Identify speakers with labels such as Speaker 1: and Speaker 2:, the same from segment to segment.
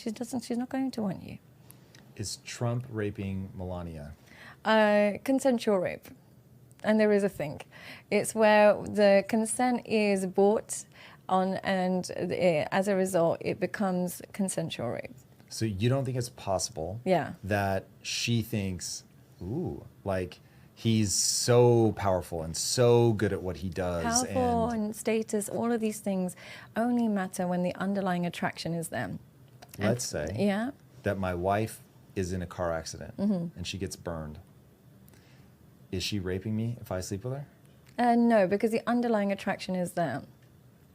Speaker 1: She's not going to want you.
Speaker 2: Is Trump raping Melania?
Speaker 1: Consensual rape. And there is a thing. It's where the consent is bought on, and as a result, it becomes consensual rape.
Speaker 2: So you don't think it's possible that she thinks, ooh, like he's so powerful and so good at what he does.
Speaker 1: Powerful and status, all of these things only matter when the underlying attraction is there.
Speaker 2: Let's say that my wife is in a car accident and she gets burned. Is she raping me if I sleep with her?
Speaker 1: No, because the underlying attraction is there.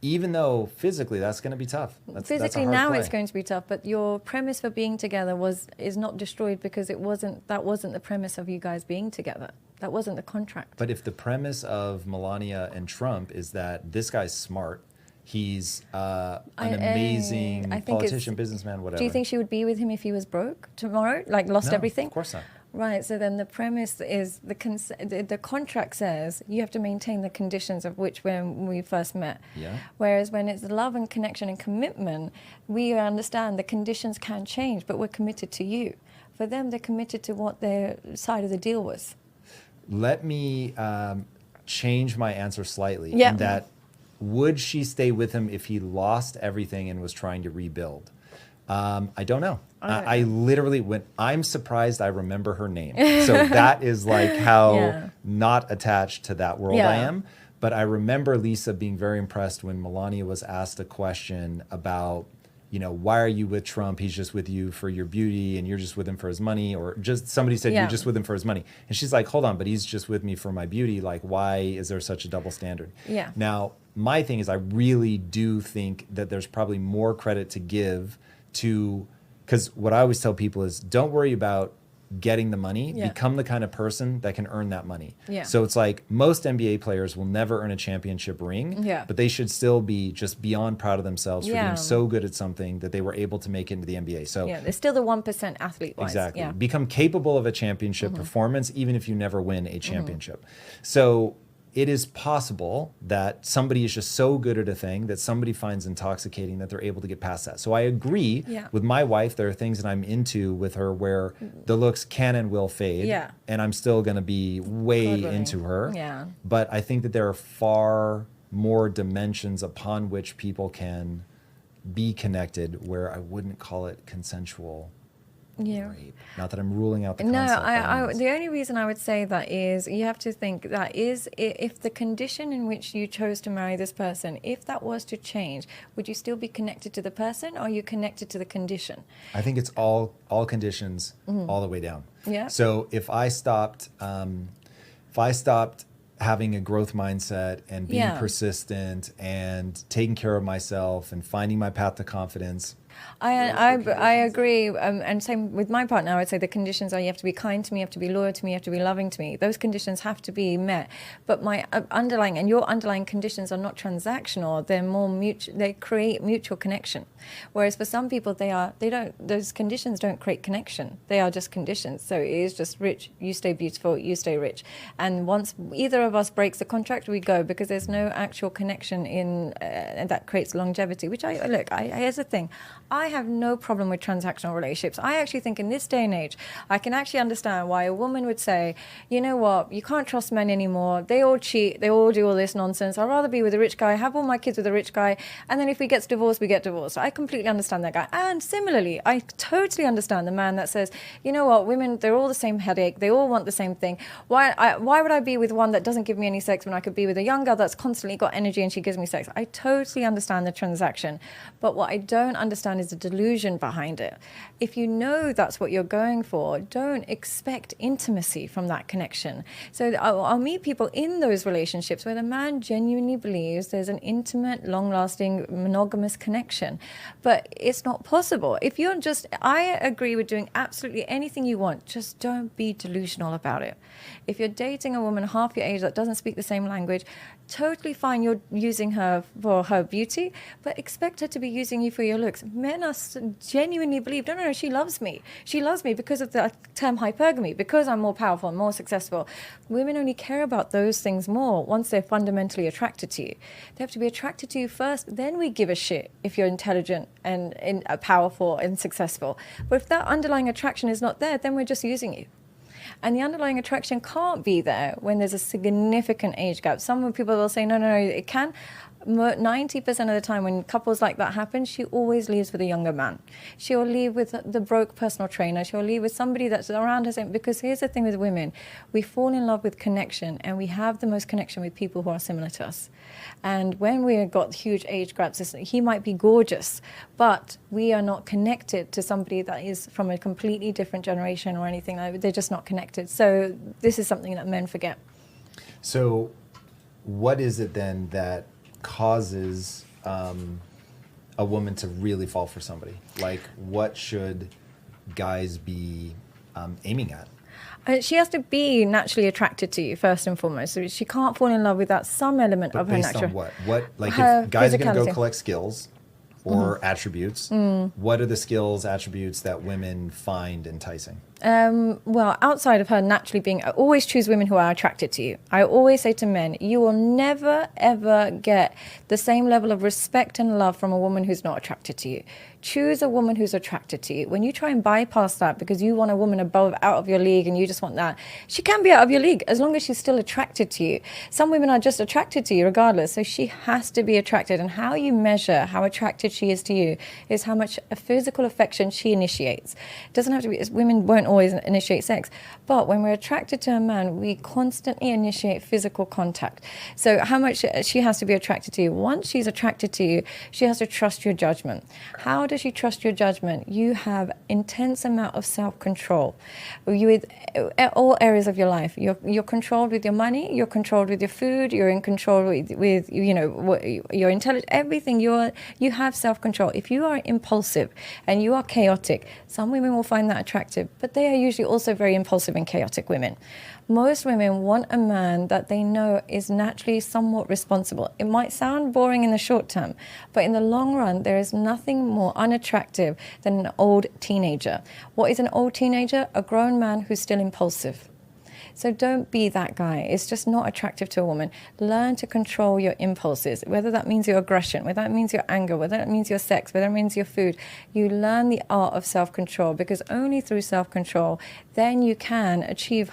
Speaker 2: Even though physically that's going to be tough.
Speaker 1: Physically
Speaker 2: that's a hard
Speaker 1: now
Speaker 2: play.
Speaker 1: it's going to be tough, but your premise for being together is not destroyed because that wasn't the premise of you guys being together. That wasn't the contract.
Speaker 2: But if the premise of Melania and Trump is that this guy's smart, he's an amazing politician, businessman, whatever.
Speaker 1: Do you think she would be with him if he was broke tomorrow, like lost everything?
Speaker 2: Of course not.
Speaker 1: Right, so then the premise is the contract says you have to maintain the conditions of which when we first met.
Speaker 2: Yeah.
Speaker 1: Whereas when it's love and connection and commitment, we understand the conditions can change, but we're committed to you. For them, they're committed to what their side of the deal was.
Speaker 2: Let me change my answer slightly.
Speaker 1: Yeah.
Speaker 2: In that, would she stay with him if he lost everything and was trying to rebuild? I don't know. I literally, when I'm surprised, I remember her name. So that is like how not attached to that world I am. But I remember Lisa being very impressed when Melania was asked a question about, you know, why are you with Trump? He's just with you for your beauty and you're just with him for his money. Or just somebody said you're just with him for his money. And she's like, hold on, but he's just with me for my beauty. Like, why is there such a double standard?
Speaker 1: Yeah.
Speaker 2: Now, my thing is I really do think that there's probably more credit to give to, because what I always tell people is don't worry about getting the money, become the kind of person that can earn that money.
Speaker 1: Yeah.
Speaker 2: So it's like most NBA players will never earn a championship ring, but they should still be just beyond proud of themselves for being so good at something that they were able to make it into the NBA. So
Speaker 1: they're still the 1% athlete-wise.
Speaker 2: Exactly. Become capable of a championship performance, even if you never win a championship. So it is possible that somebody is just so good at a thing that somebody finds intoxicating that they're able to get past that. So I agree with my wife. There are things that I'm into with her where the looks can and will fade. And I'm still going to be way into her. But I think that there are far more dimensions upon which people can be connected where I wouldn't call it consensual. Rape. Not that I'm ruling out the concept.
Speaker 1: No, the only reason I would say that is you have to think that is if the condition in which you chose to marry this person, if that was to change, would you still be connected to the person or are you connected to the condition?
Speaker 2: I think it's all conditions all the way down.
Speaker 1: Yeah.
Speaker 2: So if I stopped having a growth mindset and being persistent and taking care of myself and finding my path to confidence.
Speaker 1: I agree, and same with my partner. I would say the conditions are you have to be kind to me, you have to be loyal to me, you have to be loving to me. Those conditions have to be met. But my underlying and your underlying conditions are not transactional. They're more mutual. They create mutual connection. Whereas for some people, those conditions don't create connection. They are just conditions. So it is just rich. You stay beautiful. You stay rich. And once either of us breaks the contract, we go because there's no actual connection in that creates longevity. Which here's the thing. I have no problem with transactional relationships. I actually think in this day and age, I can actually understand why a woman would say, you know what, you can't trust men anymore. They all cheat. They all do all this nonsense. I'd rather be with a rich guy, have all my kids with a rich guy, and then if we get divorced, we get divorced. I completely understand that guy. And similarly, I totally understand the man that says, you know what, women, they're all the same headache. They all want the same thing. Why would I be with one that doesn't give me any sex when I could be with a young girl that's constantly got energy and she gives me sex? I totally understand the transaction. But what I don't understand is the delusion behind it. If you know that's what you're going for, don't expect intimacy from that connection. So I'll meet people in those relationships where the man genuinely believes there's an intimate, long-lasting, monogamous connection. But it's not possible. If you're I agree with doing absolutely anything you want, just don't be delusional about it. If you're dating a woman half your age that doesn't speak the same language, totally fine you're using her for her beauty, but expect her to be using you for your looks. men are genuinely believe, no, she loves me. She loves me because of the term hypergamy, because I'm more powerful and more successful. Women only care about those things more once they're fundamentally attracted to you. They have to be attracted to you first, then we give a shit if you're intelligent and powerful and successful. But if that underlying attraction is not there, then we're just using you. And the underlying attraction can't be there when there's a significant age gap. Some people will say, no, it can. 90% of the time when couples like that happen, she always leaves with a younger man. She'll leave with the broke personal trainer. She'll leave with somebody that's around her. Because here's the thing with women, we fall in love with connection, and we have the most connection with people who are similar to us. And when we've got huge age gaps, he might be gorgeous, but we are not connected to somebody that is from a completely different generation or anything. They're just not connected. So this is something that men forget.
Speaker 2: So what is it then that causes a woman to really fall for somebody? Like, what should guys be aiming at?
Speaker 1: She has to be naturally attracted to you first and foremost. So she can't fall in love without some element of her natural.
Speaker 2: Based on what? What, like,
Speaker 1: her
Speaker 2: if guys are going to go
Speaker 1: physicality.
Speaker 2: collect skills or attributes, what are the skills, attributes that women find enticing?
Speaker 1: Well, outside of her naturally being, I always choose women who are attracted to you. I always say to men, you will never, ever get the same level of respect and love from a woman who's not attracted to you. Choose a woman who's attracted to you. When you try and bypass that because you want a woman above, out of your league, and you just want that, she can be out of your league as long as she's still attracted to you. Some women are just attracted to you regardless, so she has to be attracted. And how you measure how attracted she is to you is how much a physical affection she initiates. It doesn't have to be, women won't always initiate sex, but when we're attracted to a man, we constantly initiate physical contact. So how much she has to be attracted to you. Once she's attracted to you, she has to trust your judgment. How does she trust your judgment? You have intense amount of self-control. You, with all areas of your life, you're controlled with your money, you're controlled with your food, you're in control with you know, your intelligence, everything. You have self-control. If you are impulsive and you are chaotic, some women will find that attractive, but they are usually also very impulsive and chaotic women. Most women want a man that they know is naturally somewhat responsible. It might sound boring in the short term, but in the long run, there is nothing more unattractive than an old teenager. What is an old teenager? A grown man who's still impulsive. So don't be that guy. It's just not attractive to a woman. Learn to control your impulses, whether that means your aggression, whether that means your anger, whether that means your sex, whether that means your food. You learn the art of self-control, because only through self-control, then you can achieve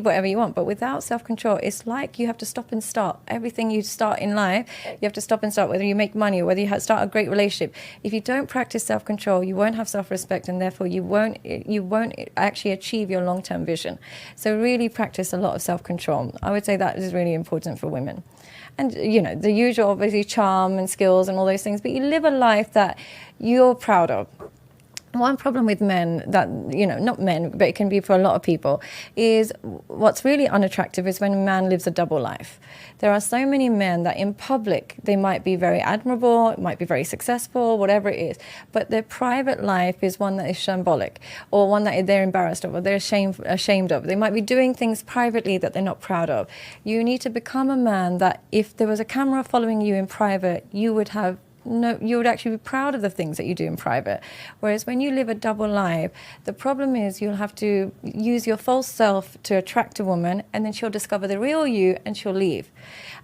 Speaker 1: whatever you want. But without self-control, it's like you have to stop and start. Everything you start in life, you have to stop and start, whether you make money or whether you start a great relationship. If you don't practice self-control, you won't have self-respect, and therefore you won't actually achieve your long-term vision. So really practice a lot of self-control. I would say that is really important for women. And, you know, the usual, obviously, charm and skills and all those things, but you live a life that you're proud of. One problem with men that, you know, not men, but it can be for a lot of people, is what's really unattractive is when a man lives a double life. There are so many men that in public, they might be very admirable, might be very successful, whatever it is, but their private life is one that is shambolic, or one that they're embarrassed of, or they're ashamed of. They might be doing things privately that they're not proud of. You need to become a man that if there was a camera following you in private, you would actually be proud of the things that you do in private. Whereas when you live a double life, the problem is you'll have to use your false self to attract a woman, and then she'll discover the real you and she'll leave.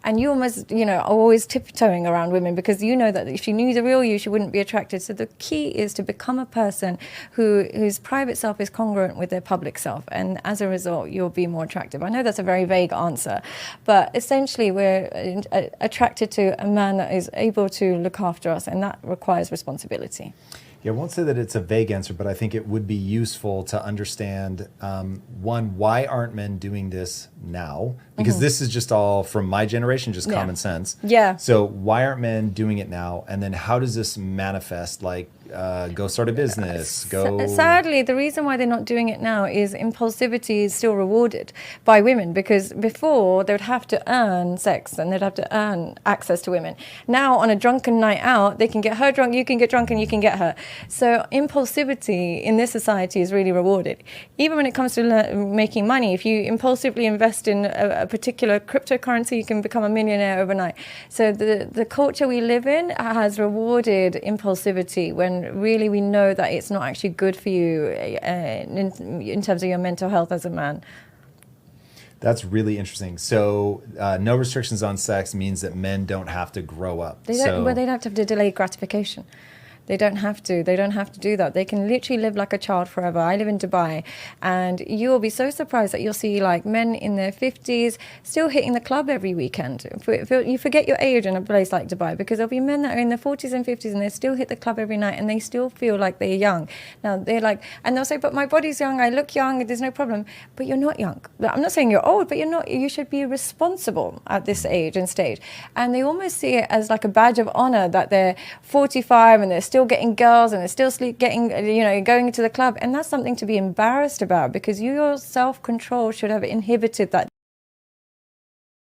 Speaker 1: And you almost, you know, are always tiptoeing around women because you know that if she knew the real you, she wouldn't be attracted. So the key is to become a person whose private self is congruent with their public self. And as a result, you'll be more attractive. I know that's a very vague answer, but essentially we're attracted to a man that is able to look after us, and that requires responsibility.
Speaker 2: Yeah, I won't say that it's a vague answer, but I think it would be useful to understand, one, why aren't men doing this now? Because this is just all from my generation, just common sense.
Speaker 1: Yeah.
Speaker 2: So why aren't men doing it now? And then how does this manifest? Like, go start a business, go...
Speaker 1: Sadly, the reason why they're not doing it now is impulsivity is still rewarded by women, because before they would have to earn sex and they'd have to earn access to women. Now on a drunken night out, they can get her drunk, you can get drunk, and you can get her. So impulsivity in this society is really rewarded. Even when it comes to making money, if you impulsively invest in a particular cryptocurrency, you can become a millionaire overnight. So the culture we live in has rewarded impulsivity when when really we know that it's not actually good for you in terms of your mental health as a man.
Speaker 2: That's really interesting. So no restrictions on sex means that men don't have to grow up.
Speaker 1: They don't have to delay gratification. They don't have to. They don't have to do that. They can literally live like a child forever. I live in Dubai, and you will be so surprised that you'll see like men in their 50s still hitting the club every weekend. You forget your age in a place like Dubai, because there'll be men that are in their 40s and 50s and they still hit the club every night and they still feel like they're young. Now they're like, and they'll say, but my body's young, I look young, there's no problem. But you're not young. I'm not saying you're old, but you're not. You should be responsible at this age and stage. And they almost see it as like a badge of honor that they're 45 and they're still getting girls and they're still going into the club, and that's something to be embarrassed about, because your self-control should have inhibited that